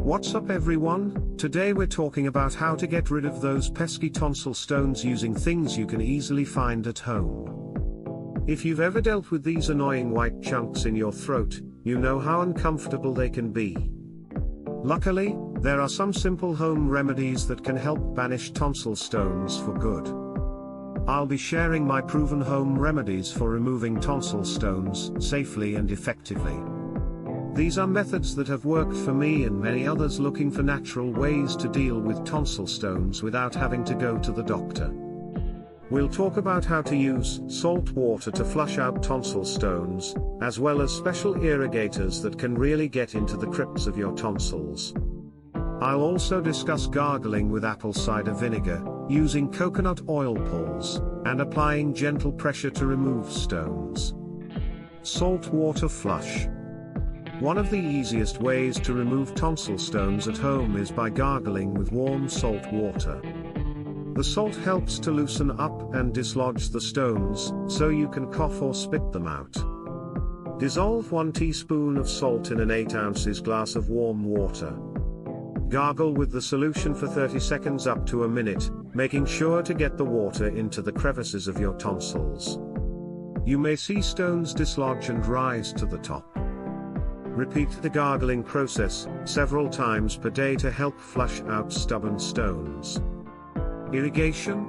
What's up everyone? Today we're talking about how to get rid of those pesky tonsil stones using things you can easily find at home. If you've ever dealt with these annoying white chunks in your throat, you know how uncomfortable they can be. Luckily, there are some simple home remedies that can help banish tonsil stones for good. I'll be sharing my proven home remedies for removing tonsil stones safely and effectively. These are methods that have worked for me and many others looking for natural ways to deal with tonsil stones without having to go to the doctor. We'll talk about how to use salt water to flush out tonsil stones, as well as special irrigators that can really get into the crypts of your tonsils. I'll also discuss gargling with apple cider vinegar, using coconut oil pulls, and applying gentle pressure to remove stones. Salt water flush. One of the easiest ways to remove tonsil stones at home is by gargling with warm salt water. The salt helps to loosen up and dislodge the stones, so you can cough or spit them out. Dissolve 1 teaspoon of salt in an 8 ounces glass of warm water. Gargle with the solution for 30 seconds up to a minute, making sure to get the water into the crevices of your tonsils. You may see stones dislodge and rise to the top. Repeat the gargling process several times per day to help flush out stubborn stones. Irrigation?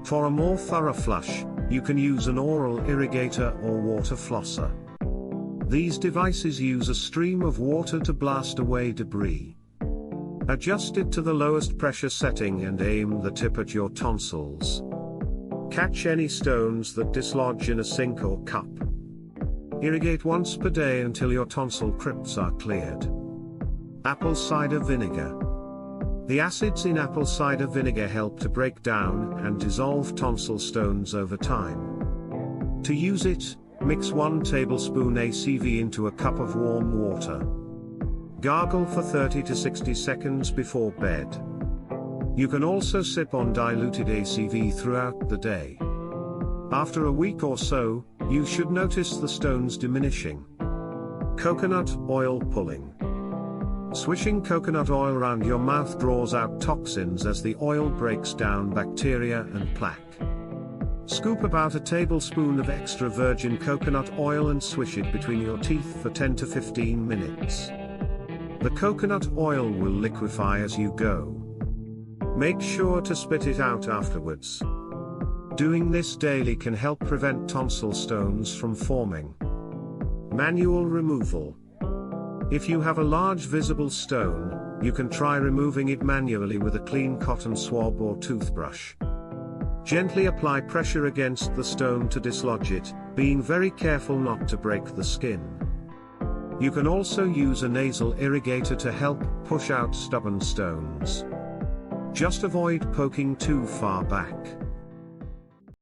For a more thorough flush, you can use an oral irrigator or water flosser. These devices use a stream of water to blast away debris. Adjust it to the lowest pressure setting and aim the tip at your tonsils. Catch any stones that dislodge in a sink or cup. Irrigate once per day until your tonsil crypts are cleared. Apple cider vinegar. The acids in apple cider vinegar help to break down and dissolve tonsil stones over time. To use it, mix 1 tablespoon ACV into a cup of warm water. Gargle for 30 to 60 seconds before bed. You can also sip on diluted ACV throughout the day. After a week or so, you should notice the stones diminishing. Coconut oil pulling. Swishing coconut oil around your mouth draws out toxins as the oil breaks down bacteria and plaque. Scoop about a tablespoon of extra virgin coconut oil and swish it between your teeth for 10 to 15 minutes. The coconut oil will liquefy as you go. Make sure to spit it out afterwards. Doing this daily can help prevent tonsil stones from forming. Manual removal. If you have a large visible stone, you can try removing it manually with a clean cotton swab or toothbrush. Gently apply pressure against the stone to dislodge it, being very careful not to break the skin. You can also use a nasal irrigator to help push out stubborn stones. Just avoid poking too far back.